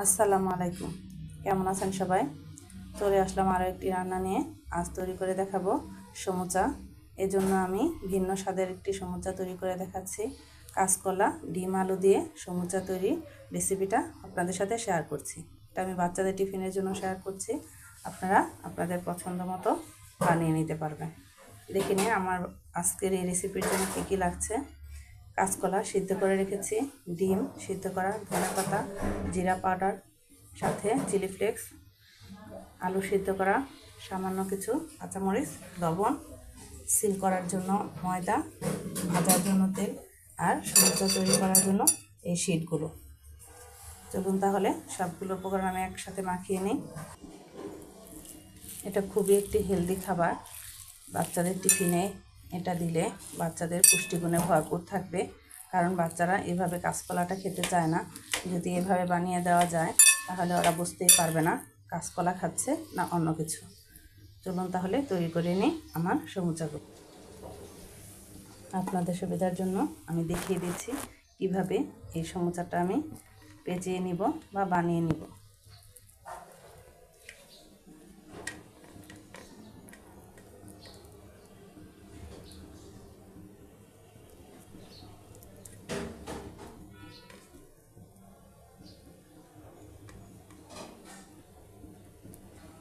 আসসালামু আলাইকুম। কেমন আছেন সবাই? চলে আসলাম আরও একটি রান্না নিয়ে। আজ তৈরি করে দেখাবো সমুচা। এজন্য আমি ভিন্ন স্বাদের একটি সমুচা তৈরি করে দেখাচ্ছি। কাঁচকলা, ডিম, আলু দিয়ে সমুচা তৈরি রেসিপিটা আপনাদের সাথে শেয়ার করছি। এটা আমি বাচ্চাদের টিফিনের জন্য শেয়ার করছি। আপনারা আপনাদের পছন্দ মতো বানিয়ে নিতে পারবেন। দেখে নিন আমার আজকের এই রেসিপির জন্য কী কী লাগছে। কাঁচকলা সিদ্ধ করে রেখেছি, ডিম সিদ্ধ করা, ধনেপাতা, জিরা পাউডার, সাথে চিলি ফ্লেক্স, আলু সিদ্ধ করা, সামান্য কিছু কাঁচামরিচ, লবণ, সিল করার জন্য ময়দা, ভাজার জন্য তেল, আর সমুচা তৈরি করার জন্য এই শিটগুলো। চলুন তাহলে সবগুলো উপকরণ আমি একসাথে মাখিয়ে নিই। এটা খুবই একটি হেলদি খাবার। বাচ্চাদের টিফিনে এটা দিলে বাচ্চাদের পুষ্টিগুণে ভরপুর থাকবে, কারণ বাচ্চারা এভাবে কাঁচকলাটা খেতে চায় না। যদি এভাবে বানিয়ে দেওয়া যায় তাহলে ওরা বুঝতেই পারবে না কাঁচকলা খাচ্ছে না অন্য কিছু। চলুন তাহলে তৈরি করে নিই আমার সমুচাগুলো। আপনাদের সুবিধার জন্য আমি দেখিয়ে দিচ্ছি কিভাবে এই সমুচাটা আমি পেঁচিয়ে নিব বা বানিয়ে নিব।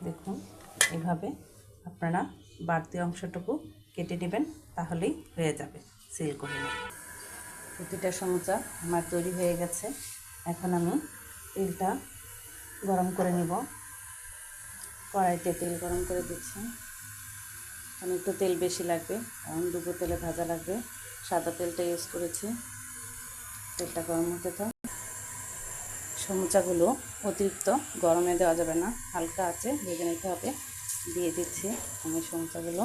দেখুন, এভাবে আপনারা বাড়তি অংশটুকু কেটে নেবেন, তাহলেই হয়ে যাবে। সিল করে নেবেন। প্রতিটা সমুচা আমার তৈরি হয়ে গেছে। এখন আমি তেলটা গরম করে নেব। কড়াইতে তেল গরম করে দিচ্ছি। আমি একটু তেল বেশি লাগবে, কারণ ডুবো তেলে ভাজা লাগবে। সাদা তেলটা ইউজ করেছি। তেলটা গরম হতে থাক। সমুচাগুলো অতিরিক্ত গরমে দেওয়া যাবে না, হালকা আছে ভেজে নিতে হবে। দিয়ে দিচ্ছি আমি সমুচাগুলো।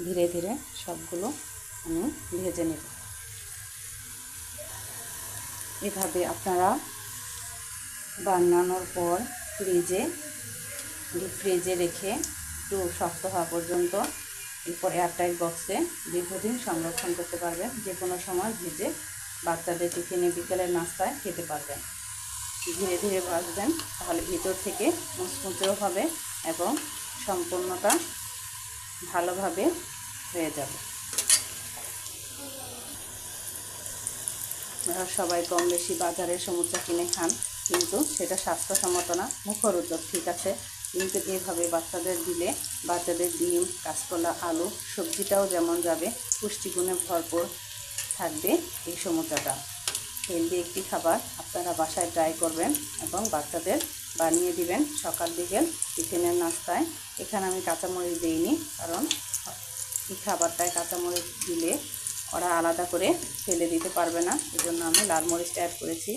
ধীরে ধীরে সবগুলো আমি ভেজে নেব। এভাবে আপনারা বানানোর পর ডিপ ফ্রিজে রেখে একটু শক্ত হওয়া পর্যন্ত, এরপর এয়ারটাইট বক্সে দীর্ঘদিন সংরক্ষণ করতে পারবেন। যে কোনো সময় ভেজে বাচ্চাদের টিফিনে, বিকেলের নাস্তায় খেতে পারবেন। ধীরে ধীরে ভাজবেন, তাহলে ভিতর থেকে মুচমুচেও হবে এবং সম্পূর্ণটা ভালোভাবে হয়ে যাবে। আপনারা সবাই কম বেশি বাজারের সমুচা কিনে খান, কিন্তু সেটা স্বাস্থ্যসম্মত না। মুখরোচক ঠিক আছে, কিন্তু এইভাবে বাচ্চাদের দিলে বাচ্চাদের ডিম, কাঁচকলা, আলু, সবজিটাও যেমন যাবে, পুষ্টিগুণে ভরপুর থাকবে এই সমুচাটা। হেলদি একটি খাবার। আপনারা বাসায় ট্রাই করবেন এবং বাচ্চাদের বানিয়ে দিবেন সকাল বিকেল টিফিনের নাস্তায়। এখানে আমি কাঁচামরিচ দিইনি, কারণ এই খাবারটায় কাঁচামরিচ দিলে ওরা আলাদা করে ফেলে দিতে পারবে না, এজন্য আমি লাল মরিচটা অ্যাড করেছি।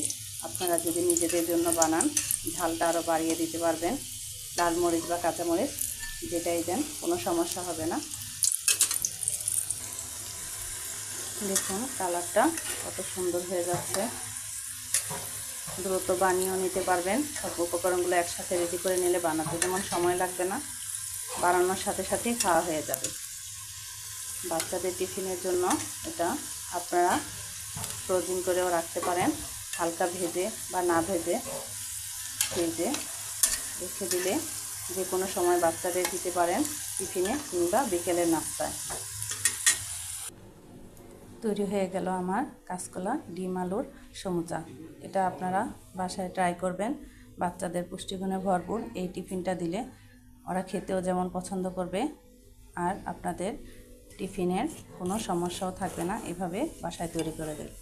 আপনারা যদি নিজেদের জন্য বানান, ঝালটা আরও বাড়িয়ে দিতে পারবেন। লাল মরিচ বা কাঁচামরিচ যেটাই দেন, কোনো সমস্যা হবে না। দেখুন কালারটা কত সুন্দর হয়ে যাচ্ছে। দ্রুত বানিয়েও নিতে পারবেন। সব উপকরণগুলো একসাথে রেডি করে নিলে বানাতে যেমন সময় লাগবে না, বানানোর সাথে সাথেই খাওয়া হয়ে যাবে। বাচ্চাদের টিফিনের জন্য এটা আপনারা ফ্রোজিং করেও রাখতে পারেন। হালকা ভেজে বা না ভেজে ফ্রিজে রেখে দিলে যে কোনো সময় বাচ্চাদের দিতে পারেন টিফিনে কিংবা বিকেলের নাস্তায়। তৈরি হয়ে গেল আমার কাঁচকলা ডিম আলুর সমুচা। এটা আপনারা বাসায় ট্রাই করবেন। বাচ্চাদের পুষ্টিগুণে ভরপুর এই টিফিনটা দিলে ওরা খেতেও যেমন পছন্দ করবে, আর আপনাদের টিফিনের কোনো সমস্যাও থাকবে না। এভাবে বাসায় তৈরি করে দেবেন।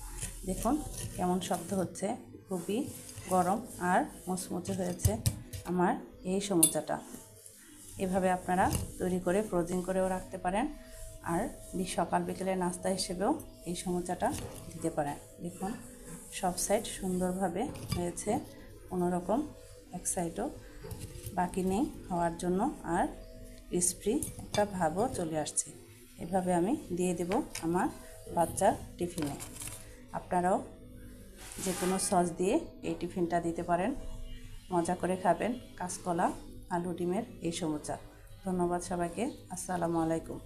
দেখুন কেমন শব্দ হচ্ছে, খুবই গরম আর মুচমুচে হয়েছে আমার এই সমুচাটা। এভাবে আপনারা তৈরি করে ফ্রোজিং করেও রাখতে পারেন, আর সকাল বিকেলের নাস্তা হিসেবেও এই সমুচাটা দিতে পারেন। দেখুন সব সাইড সুন্দরভাবে হয়েছে, কোনোরকম এক সাইডও বাকি নেই হওয়ার জন্য, আর ক্রিস্পি একটা ভাবও চলে আসছে। এভাবে আমি দিয়ে দেব আমার বাচ্চার টিফিনে। আপনারাও যে কোনো সস দিয়ে এই টিফিনটা দিতে পারেন। মজা করে খাবেন কাঁচকলা আলু ডিমের এই সমুচা। ধন্যবাদ সবাইকে। আসসালামু আলাইকুম।